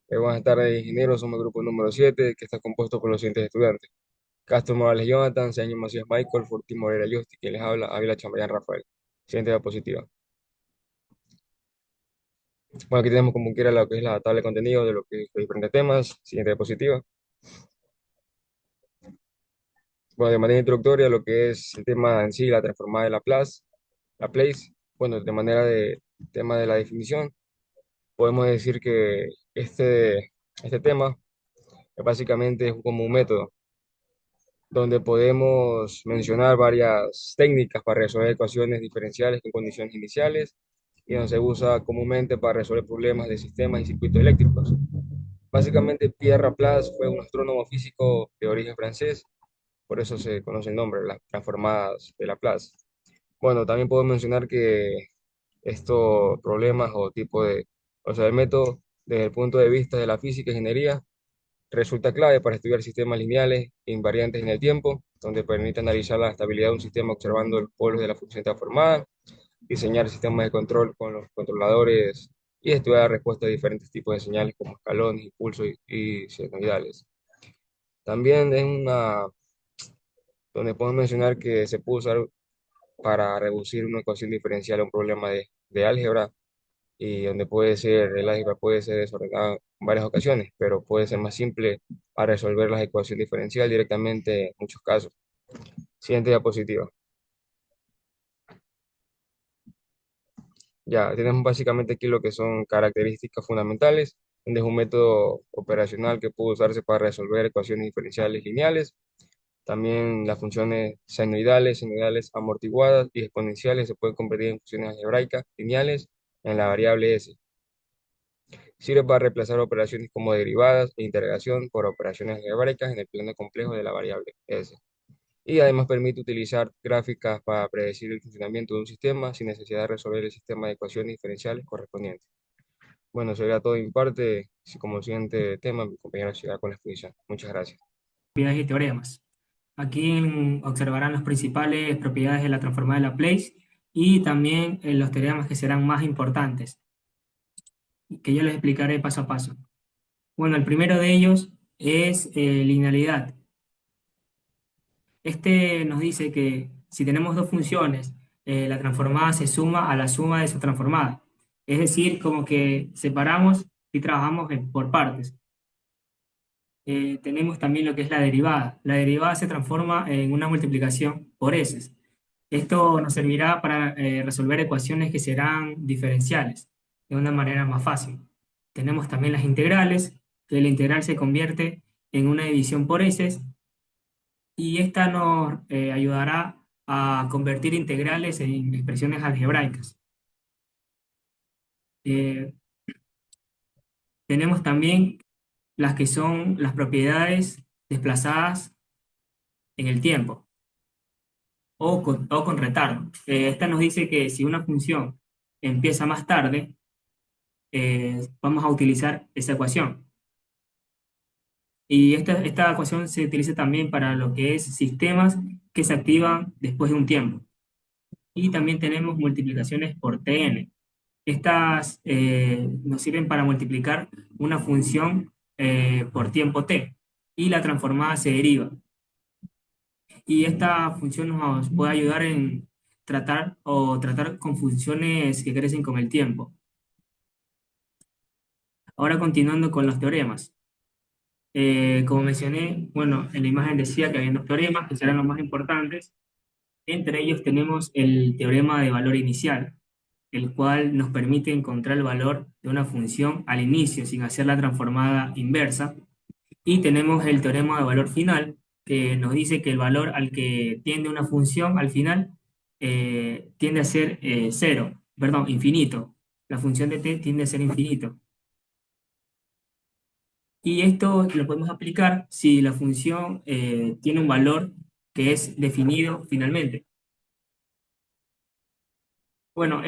Buenas tardes, ingenieros. Somos el grupo número 7, que está compuesto por los siguientes estudiantes: Castro Morales Jonathan, Seaño Macías Michael, Fortín Moreira Justi, quien les habla, Ávila Chamayán Rafael. Siguiente diapositiva. Bueno, aquí tenemos como quiera lo que es la tabla de contenido de lo que los diferentes temas. Siguiente diapositiva. Bueno, de manera introductoria, lo que es el tema en sí, la transformada de la place. Bueno, de manera de tema de la definición, podemos decir que este tema es básicamente como un método donde podemos mencionar varias técnicas para resolver ecuaciones diferenciales con condiciones iniciales y donde se usa comúnmente para resolver problemas de sistemas y circuitos eléctricos. Básicamente, Pierre Laplace fue un astrónomo físico de origen francés, por eso se conoce el nombre, las transformadas de Laplace. Bueno, también puedo mencionar que estos problemas o tipo de, o sea, el método desde el punto de vista de la física e ingeniería resulta clave para estudiar sistemas lineales e invariantes en el tiempo, donde permite analizar la estabilidad de un sistema observando los polos de la función transformada, diseñar sistemas de control con los controladores y estudiar la respuesta a diferentes tipos de señales como escalones, impulsos y sinusoidales. También es una donde podemos mencionar que se puede usar para reducir una ecuación diferencial a un problema de álgebra y donde el álgebra puede ser desordenada en varias ocasiones, pero puede ser más simple para resolver las ecuaciones diferenciales directamente en muchos casos. Siguiente diapositiva. Ya tenemos básicamente aquí lo que son características fundamentales, donde es un método operacional que puede usarse para resolver ecuaciones diferenciales lineales. También las funciones senoidales amortiguadas y exponenciales se pueden convertir en funciones algebraicas lineales en la variable s. Sirve para reemplazar operaciones como derivadas e integración por operaciones algebraicas en el plano complejo de la variable S. Y además permite utilizar gráficas para predecir el funcionamiento de un sistema sin necesidad de resolver el sistema de ecuaciones diferenciales correspondientes. Bueno, eso era todo de mi parte. Si como siguiente tema, mi compañero siga con la exposición. Muchas gracias. Propiedades y teoremas. Aquí observarán las principales propiedades de la transformada de Laplace y también los teoremas que serán más importantes, que yo les explicaré paso a paso. Bueno, el primero de ellos es linealidad. Este nos dice que si tenemos dos funciones, la transformada se suma a la suma de su transformada. Es decir, como que separamos y trabajamos por partes. Tenemos también lo que es la derivada. La derivada se transforma en una multiplicación por s. Esto nos servirá para resolver ecuaciones que serán diferenciales de una manera más fácil. Tenemos también las integrales, que la integral se convierte en una división por s y esta nos ayudará a convertir integrales en expresiones algebraicas. Eh, Tenemos también las que son las propiedades desplazadas en el tiempo o con retardo. Esta nos dice que si una función empieza más tarde, vamos a utilizar esa ecuación. Y esta ecuación se utiliza también para lo que es sistemas que se activan después de un tiempo. Y también tenemos multiplicaciones por Tn. Estas nos sirven para multiplicar una función por tiempo t y la transformada se deriva. Y esta función nos puede ayudar en tratar con funciones que crecen con el tiempo. Ahora continuando con los teoremas. Como mencioné, bueno, en la imagen decía que había dos teoremas que serán los más importantes. Entre ellos tenemos el teorema de valor inicial, el cual nos permite encontrar el valor de una función al inicio sin hacer la transformada inversa. Y tenemos el teorema de valor final, que nos dice que el valor al que tiende una función al final tiende a ser cero, perdón, infinito. La función de t tiende a ser infinito. Y esto lo podemos aplicar si la función tiene un valor que es definido finalmente. Bueno,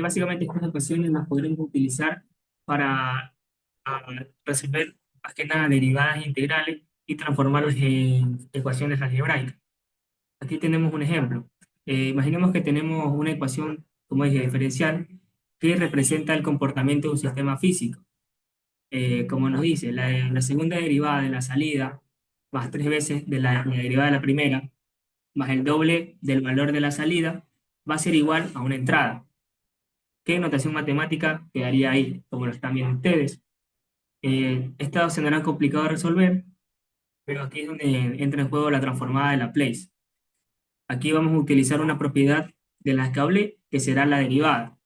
básicamente estas ecuaciones las podremos utilizar para resolver más que nada derivadas e integrales y transformarlas en ecuaciones algebraicas. Aquí tenemos un ejemplo. Imaginemos que tenemos una ecuación, como dije, diferencial, que representa el comportamiento de un sistema físico. como nos dice, la segunda derivada de la salida más tres veces de la derivada de la primera, más el doble del valor de la salida, va a ser igual a una entrada. ¿Qué notación matemática quedaría ahí, como lo están viendo ustedes? Esta se será complicado de resolver, pero aquí es donde entra en juego la transformada de Laplace. Aquí vamos a utilizar una propiedad de la que hablé, que será la derivada.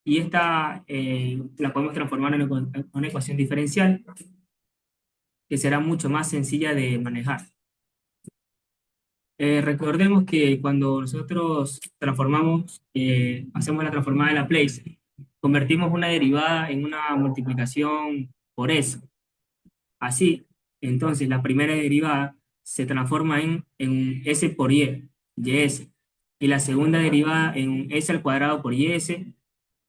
Y esta la podemos transformar en una ecuación diferencial, que será mucho más sencilla de manejar. Recordemos que cuando nosotros transformamos, hacemos la transformada de Laplace, convertimos una derivada en una multiplicación por eso. Así, entonces la primera derivada se transforma en s por ys, y la segunda derivada en s al cuadrado por ys,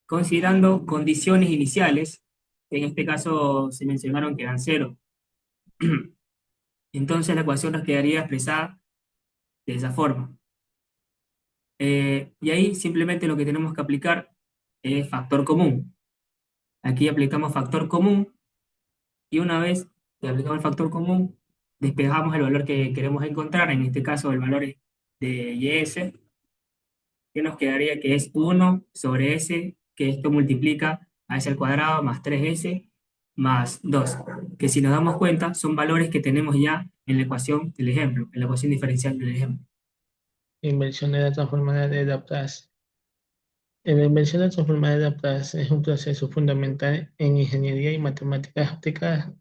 considerando condiciones iniciales, que en este caso se mencionaron que eran cero. Entonces la ecuación nos quedaría expresada de esa forma. Y ahí simplemente lo que tenemos que aplicar es factor común. Aquí aplicamos factor común y una vez que aplicamos el factor común, despejamos el valor que queremos encontrar, en este caso el valor de ys, que nos quedaría que es 1 sobre s, que esto multiplica a s al cuadrado más 3s más 2, que si nos damos cuenta son valores que tenemos ya en la ecuación del ejemplo, en la ecuación diferencial del ejemplo. Inversión de la transformada de Laplace. La inversión de la transformada de Laplace es un proceso fundamental en ingeniería y matemáticas aplicadas.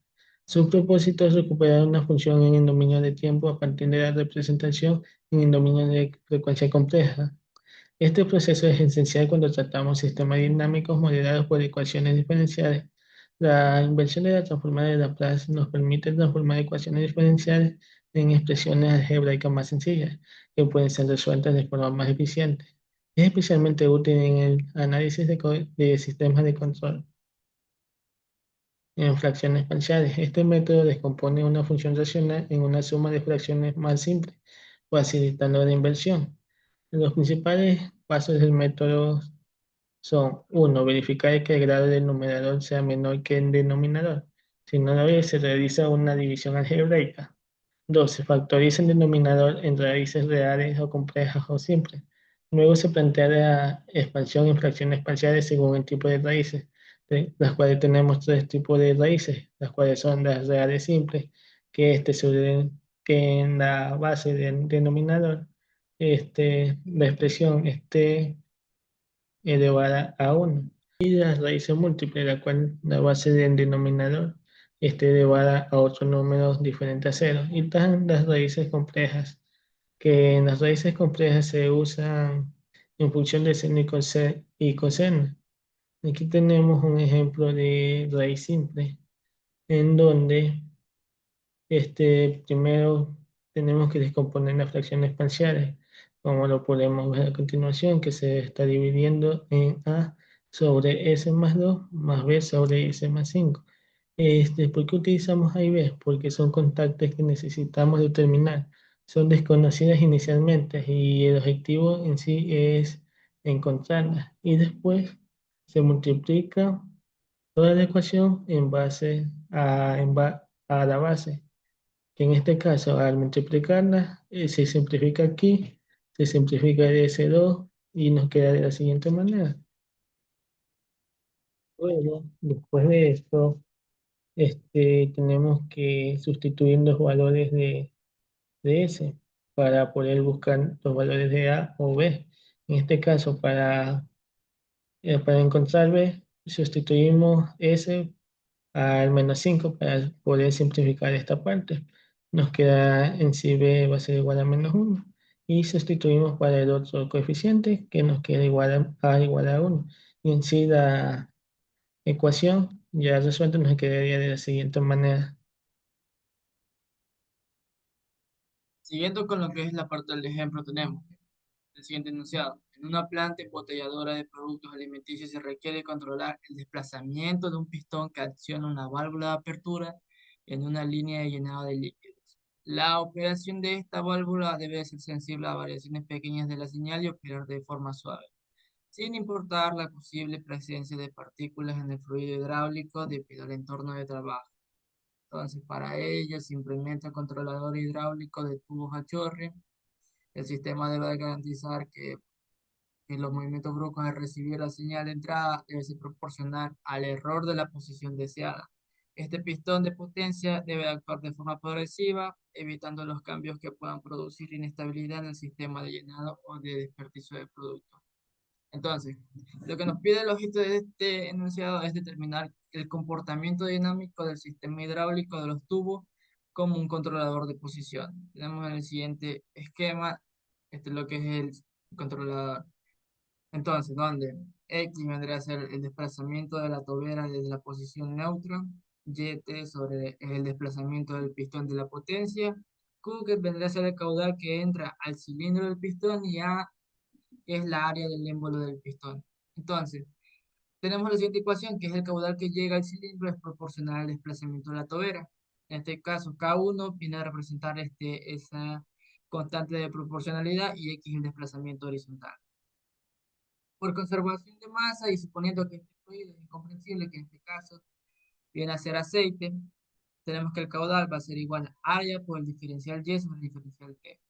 Su propósito es recuperar una función en el dominio de tiempo a partir de la representación en el dominio de frecuencia compleja. Este proceso es esencial cuando tratamos sistemas dinámicos modelados por ecuaciones diferenciales. La inversión de la transformada de Laplace nos permite transformar ecuaciones diferenciales en expresiones algebraicas más sencillas, que pueden ser resueltas de forma más eficiente. Es especialmente útil en el análisis de sistemas de control en fracciones parciales. Este método descompone una función racional en una suma de fracciones más simple, facilitando la inversión. Los principales pasos del método son: 1. Verificar que el grado del numerador sea menor que el denominador. Si no lo es, se realiza una división algebraica. 2. Se factoriza el denominador en raíces reales o complejas o simples. Luego se plantea la expansión en fracciones parciales según el tipo de raíces, de las cuales tenemos tres tipos de raíces, las cuales son las reales simples, que en la base del denominador la expresión esté elevada a 1. Y las raíces múltiples, la cual la base del denominador esté elevada a otro número diferente a cero. Y están las raíces complejas, que en las raíces complejas se usan en función de seno y coseno. Aquí tenemos un ejemplo de raíz simple, en donde primero tenemos que descomponer las fracciones parciales, como lo podemos ver a continuación, que se está dividiendo en A sobre S más 2 más B sobre S más 5. ¿Por qué utilizamos A y B? Porque son contactos que necesitamos determinar. Son desconocidas inicialmente y el objetivo en sí es encontrarlas. Y después se multiplica toda la ecuación a la base, que en este caso al multiplicarla se simplifica aquí, se simplifica el S2 y nos queda de la siguiente manera. Luego, después de esto, tenemos que sustituir los valores de S para poder buscar los valores de A o B. En este caso, para encontrar B, sustituimos S al menos 5 para poder simplificar esta parte. Nos queda en sí b va a ser igual a menos 1. Y sustituimos para el otro coeficiente que nos queda igual a igual a 1. Y en sí la ecuación ya resuelta nos quedaría de la siguiente manera. Siguiendo con lo que es la parte del ejemplo, tenemos el siguiente enunciado. En una planta embotelladora de productos alimenticios se requiere controlar el desplazamiento de un pistón que acciona una válvula de apertura en una línea de llenado de líquidos. La operación de esta válvula debe ser sensible a variaciones pequeñas de la señal y operar de forma suave. sin importar la posible presencia de partículas en el fluido hidráulico debido al entorno de trabajo. Entonces, para ello se implementa el controlador hidráulico de tubos a chorro. El sistema debe garantizar que los movimientos bruscos al recibir la señal de entrada debe ser proporcional al error de la posición deseada. Este pistón de potencia debe actuar de forma progresiva, evitando los cambios que puedan producir inestabilidad en el sistema de llenado o de desperdicio de producto. Entonces, lo que nos pide el objeto de este enunciado es determinar el comportamiento dinámico del sistema hidráulico de los tubos como un controlador de posición. Tenemos en el siguiente esquema, este es lo que es el controlador. Entonces, donde X vendría a ser el desplazamiento de la tobera desde la posición neutra, YT sobre el desplazamiento del pistón de la potencia, Q que vendría a ser el caudal que entra al cilindro del pistón y A que es la área del émbolo del pistón. Entonces, tenemos la siguiente ecuación, que es el caudal que llega al cilindro es proporcional al desplazamiento de la tobera. En este caso, K1 viene a representar esa constante de proporcionalidad y X el desplazamiento horizontal. Por conservación de masa y suponiendo que este fluido es incomprensible, que en este caso viene a ser aceite, tenemos que el caudal va a ser igual a área por el diferencial Y sobre el diferencial T.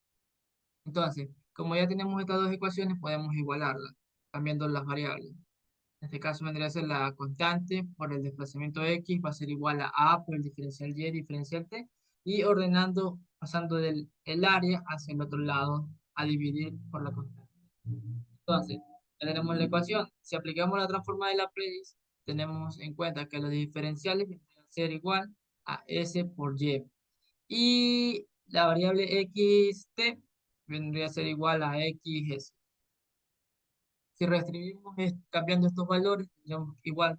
Entonces, como ya tenemos estas dos ecuaciones, podemos igualarlas, cambiando las variables. En este caso vendría a ser la constante por el desplazamiento X, va a ser igual a A por el diferencial Y, diferencial T, y ordenando, pasando del el área hacia el otro lado, a dividir por la constante. Entonces, ya tenemos la ecuación. Si aplicamos la transforma de Laplace, tenemos en cuenta que los diferenciales van a ser igual a S por Y. Y la variable xt vendría a ser igual a xs. Si restringimos cambiando estos valores, tendríamos igual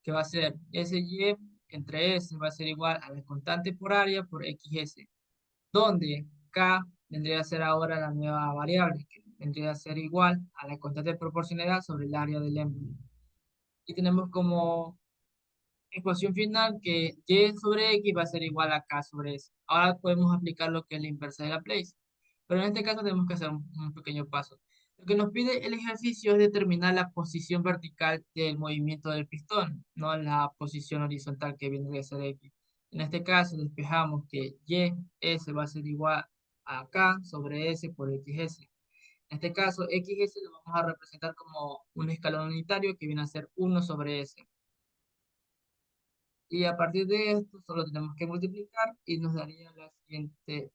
que va a ser sy entre s va a ser igual a la constante por área por xs, donde k vendría a ser ahora la nueva variable, que vendría a ser igual a la constante de proporcionalidad sobre el área del émbolo. Y tenemos como ecuación final que y sobre x va a ser igual a k sobre s. Ahora podemos aplicar lo que es la inversa de Laplace. Pero en este caso tenemos que hacer un pequeño paso. Lo que nos pide el ejercicio es determinar la posición vertical del movimiento del pistón, no la posición horizontal que vendría a ser x. En este caso despejamos que y s va a ser igual a k sobre s por xs. En este caso, xs lo vamos a representar como un escalón unitario que viene a ser 1 sobre s. Y a partir de esto solo tenemos que multiplicar y nos daría la siguiente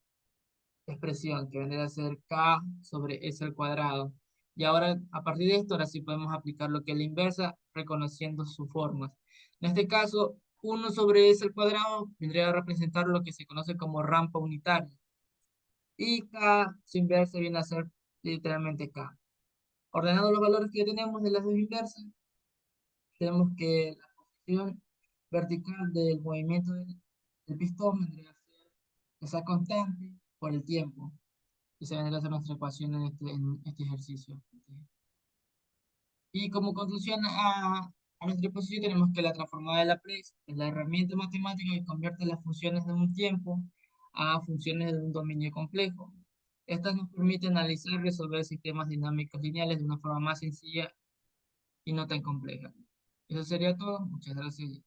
expresión, que vendría a ser k sobre s al cuadrado. Y ahora, a partir de esto, ahora sí podemos aplicar lo que es la inversa, reconociendo sus formas. En este caso, 1 sobre s al cuadrado vendría a representar lo que se conoce como rampa unitaria. Y k, su inversa, viene a ser literalmente k. Ordenando los valores que ya tenemos de las dos inversas, tenemos que la posición vertical del movimiento del pistón vendría a ser esa constante por el tiempo. Y se vendría a ser nuestra ecuación en este ejercicio. Y como conclusión a nuestra exposición tenemos que la transformada de Laplace es la herramienta matemática que convierte las funciones de un tiempo a funciones de un dominio complejo. Estas nos permiten analizar y resolver sistemas dinámicos lineales de una forma más sencilla y no tan compleja. Eso sería todo. Muchas gracias.